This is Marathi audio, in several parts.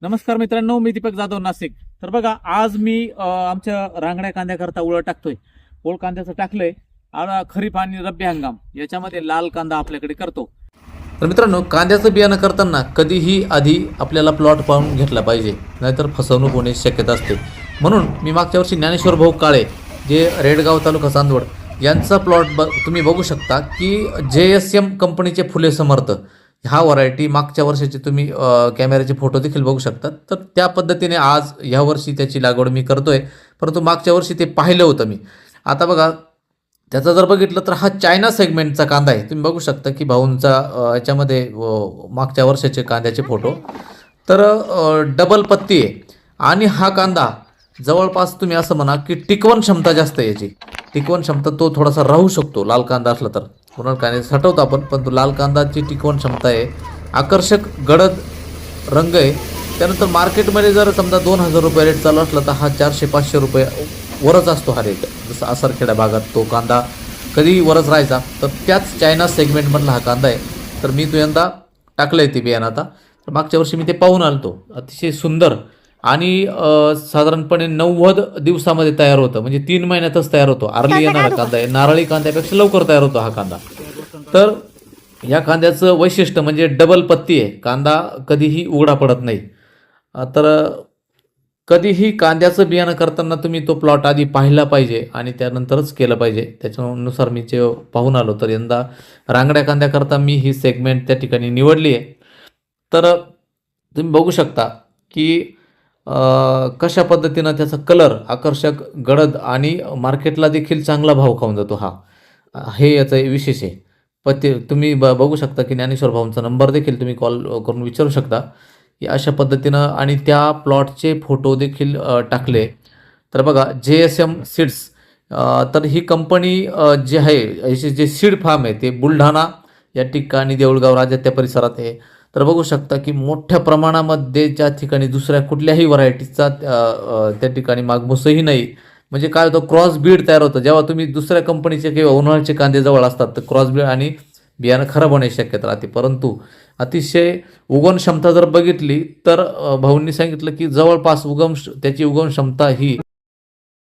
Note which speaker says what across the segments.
Speaker 1: नमस्कार मित्रांनो, मी दीपक जाधव, नाशिक. तर बघा, आज मी आमच्या रांगड्या कांद्याकरता उळं टाकतोय. ओळ कांद्याचं टाकलंय. खरीप आणि रब्बी हंगाम याच्यामध्ये लाल कांदा आपल्याकडे करतो.
Speaker 2: तर मित्रांनो, कांद्याचं बियाणं करताना कधीही आधी आपल्याला प्लॉट पाहून घेतला पाहिजे, नाहीतर फसवणूक होण्याची शक्यता असते. म्हणून मी मागच्या वर्षी ज्ञानेश्वर भाऊ काळे, जे रेडगाव तालुका चांदवड यांचा प्लॉट तुम्ही बघू शकता की JSM कंपनीचे फुले समर्थ हा व्हरायटी मागच्या वर्षाचे तुम्ही कॅमेऱ्याचे फोटो देखील बघू शकता. तर त्या पद्धतीने आज ह्या वर्षी त्याची लागवड मी करतोय, परंतु मागच्या वर्षी ते पाहिलं होतं मी. आता बघा, त्याचं जर बघितलं तर हा चायना सेगमेंटचा कांदा आहे. तुम्ही बघू शकता की भाऊंचा याच्यामध्ये मागच्या वर्षाचे कांद्याचे फोटो. तर डबल पत्ती आहे आणि हा कांदा जवळपास तुम्ही असं म्हणा की टिकवण क्षमता जास्त आहे. याची टिकवण क्षमता तो थोडासा राहू शकतो लाल कांदा असला तर. पुन्हा कांदे साठवतो आपण, पण तो लाल कांदाची टिकवण क्षमता आहे. आकर्षक गडद रंग आहे. त्यानंतर मार्केटमध्ये जर समजा 2,000 रुपये रेट चालू असला तर हा 400-500 रुपये वरच असतो हा रेट. जसं आसरखेडा भागात तो कांदा कधीही वरच राहायचा. तर त्याच चायना सेगमेंटमधला हा कांदा आहे. तर मी तो यंदा टाकलं आहे ते बियाणं. आता तर मागच्या वर्षी मी ते पाहून आलतो. अतिशय सुंदर आणि साधारणपणे 90 दिवसामध्ये तयार होतं, म्हणजे 3 महिन्यातच तयार होतो. आर्ली येणारा कांदा आहे. नारळी कांद्यापेक्षा लवकर तयार होतो हा कांदा. तर या कांद्याचं वैशिष्ट्य म्हणजे डबल पत्ती आहे. कांदा कधीही उघडा पडत नाही. तर कधीही कांद्याचं बियाणं करताना तुम्ही तो प्लॉट आधी पाहिला पाहिजे आणि त्यानंतरच केलं पाहिजे. त्याच्यानुसार मी जे पाहून आलो. तर यंदा रांगड्या कांद्याकरता मी ही सेगमेंट त्या ठिकाणी निवडली आहे. तर तुम्ही बघू शकता की कशा पद्धतीनं त्याचा कलर आकर्षक, गडद आणि मार्केटला देखील चांगला भाव खाऊन जातो. हे याचं विशेष आहे. ते तुम्ही बघू शकता की ज्ञानेश्वर भाऊंचा नंबर देखील तुम्ही कॉल करून विचारू शकता की अशा पद्धतीनं. आणि त्या प्लॉटचे फोटो देखील टाकले. तर बघा, JSM सीड्स, तर ही कंपनी जी आहे, याचे जे सीड फार्म आहे ते बुलढाणा या ठिकाणी, देऊळगाव, राजा त्या परिसरात आहे. तर बघू शकता की मोठ्या प्रमाणामध्ये ज्या ठिकाणी दुसऱ्या कुठल्याही व्हरायटीचा त्या ठिकाणी मागमूसही नाही. म्हणजे काय होतं, क्रॉस बीड तयार होतं. जेव्हा तुम्ही दुसऱ्या कंपनीचे किंवा उन्हाळ्याचे कांदे जवळ असतात तर क्रॉस बीड आणि बियाणं खराब होण्याची शक्यता राहते. परंतु अतिशय उगवण क्षमता जर बघितली तर भाऊंनी सांगितलं की जवळपास त्याची उगवण क्षमता ही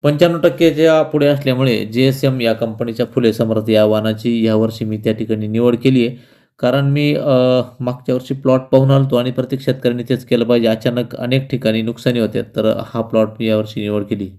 Speaker 2: 95%च्या पुढे असल्यामुळे JSM या कंपनीच्या फुले समर्थ या वाहनाची यावर्षी मी त्या ठिकाणी निवड केली आहे. कारण मी मागच्या वर्षी प्लॉट पाहून आलतो आणि प्रत्येक शेतकऱ्यांनी तेच केलं पाहिजे. अचानक अनेक ठिकाणी नुकसानी होते. तर हा प्लॉट मी यावर्षी निवड केली.